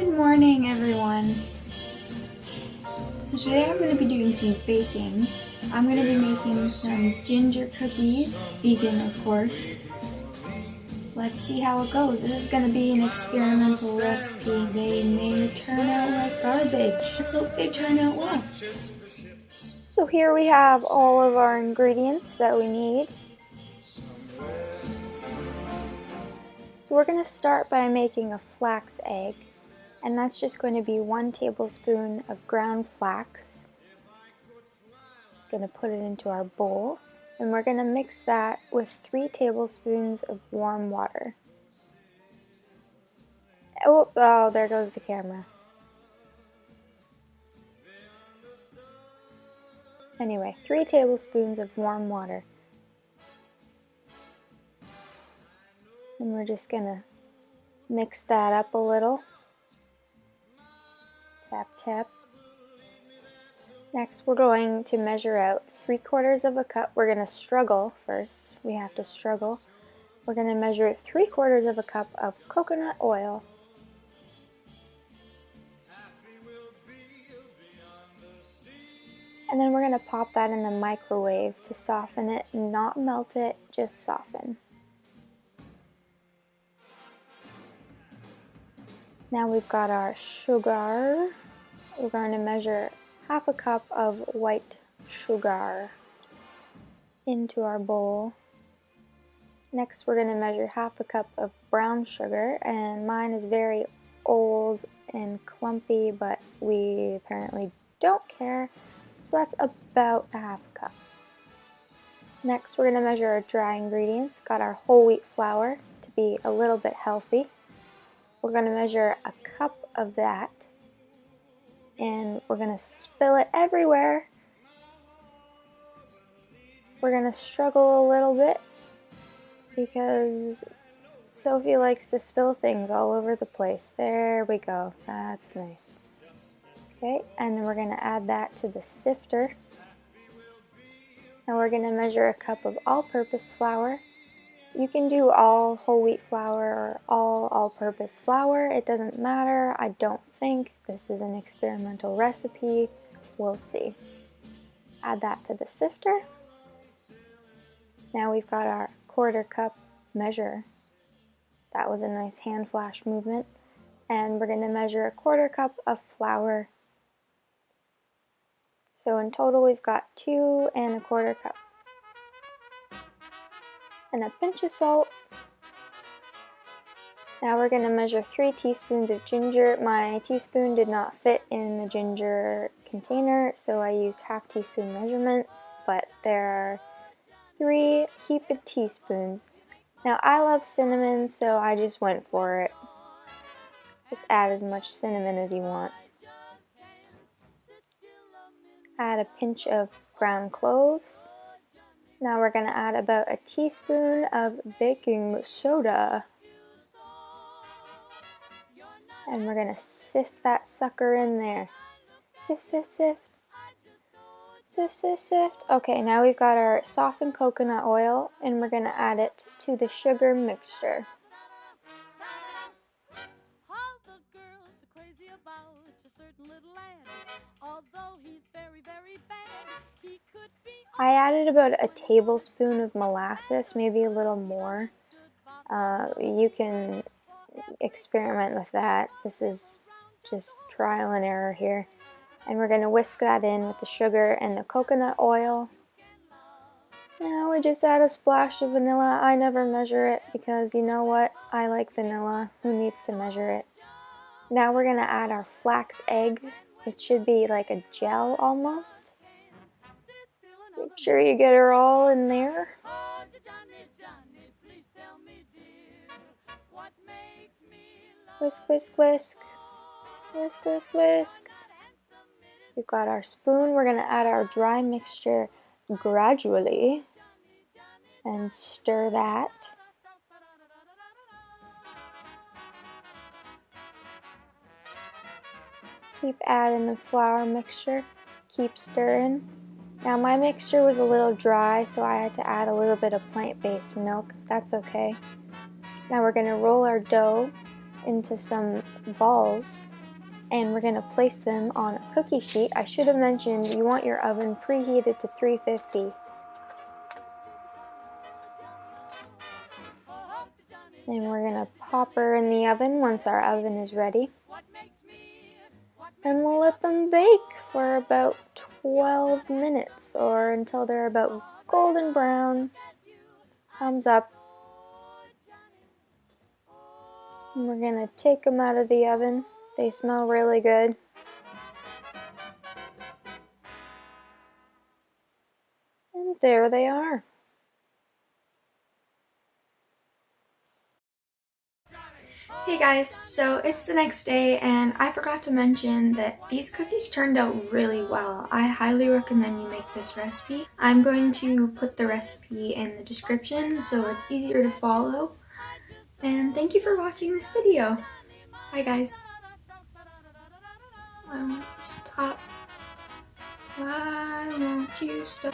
Good morning, everyone. So today I'm going to be doing some baking. I'm going to be making some ginger cookies, vegan of course. Let's see how it goes. This is going to be an experimental recipe. They may turn out like garbage. Let's hope they turn out well. So here we have all of our ingredients that we need. So we're going to start by making a flax egg. And that's just going to be 1 tablespoon of ground flax. Going to put it into our bowl, and we're going to mix that with 3 tablespoons of warm water. Oh, there goes the camera. Anyway, 3 tablespoons of warm water. And we're just going to mix that up a little. Tap, tap. Next, we're going to measure out 3/4 of a cup. We're going to struggle first. We have to struggle. We're going to measure 3/4 of a cup of coconut oil. And then we're going to pop that in the microwave to soften it, not melt it, just soften. Now we've got our sugar. We're going to measure 1/2 cup of white sugar into our bowl. Next, we're going to measure 1/2 cup of brown sugar, and mine is very old and clumpy, but we apparently don't care, so that's about 1/2 cup. Next, we're going to measure our dry ingredients. Got our whole wheat flour to be a little bit healthy. We're going to measure 1 cup of that, and we're going to spill it everywhere. We're going to struggle a little bit because Sophie likes to spill things all over the place. There we go. That's nice. Okay, and then we're going to add that to the sifter. Now we're going to measure 1 cup of all-purpose flour. You can do all whole wheat flour or all-purpose flour. It doesn't matter. I don't think. This is an experimental recipe. We'll see. Add that to the sifter. Now we've got our 1/4 cup measure. That was a nice hand flash movement. And we're going to measure 1/4 cup of flour. So in total we've got 2 1/4 cup. And a pinch of salt. Now we're going to measure 3 teaspoons of ginger. My teaspoon did not fit in the ginger container, so I used 1/2 teaspoon measurements, but there are 3 heaped teaspoons. Now I love cinnamon, so I just went for it. Just add as much cinnamon as you want. Add a pinch of ground cloves. Now we're going to add about 1 teaspoon of baking soda. And we're going to sift that sucker in there. Sift, sift, sift. Sift, sift, sift. Okay, now we've got our softened coconut oil, and we're going to add it to the sugar mixture. I added about 1 tablespoon of molasses, maybe a little more. You can experiment with that. This is just trial and error here. And we're going to whisk that in with the sugar and the coconut oil. Now we just add a splash of vanilla. I never measure it because you know what? I like vanilla. Who needs to measure it? Now we're going to add our flax egg. It should be like a gel almost. Make sure you get her all in there. Whisk, whisk, whisk. Whisk, whisk, whisk. We've got our spoon. We're going to add our dry mixture gradually and stir that. Keep adding the flour mixture. Keep stirring. Now my mixture was a little dry, so I had to add a little bit of plant-based milk. That's okay. Now we're going to roll our dough into some balls. and we're going to place them on a cookie sheet. I should have mentioned you want your oven preheated to 350. And we're going to pop her in the oven once our oven is ready. And we'll let them bake for about 12 minutes or until they're about golden brown. Thumbs up. And we're going to take them out of the oven. They smell really good. And there they are. Hey guys, so it's the next day and I forgot to mention that these cookies turned out really well. I highly recommend you make this recipe. I'm going to put the recipe in the description so it's easier to follow. And thank you for watching this video. Bye guys. Why won't you stop? Why won't you stop?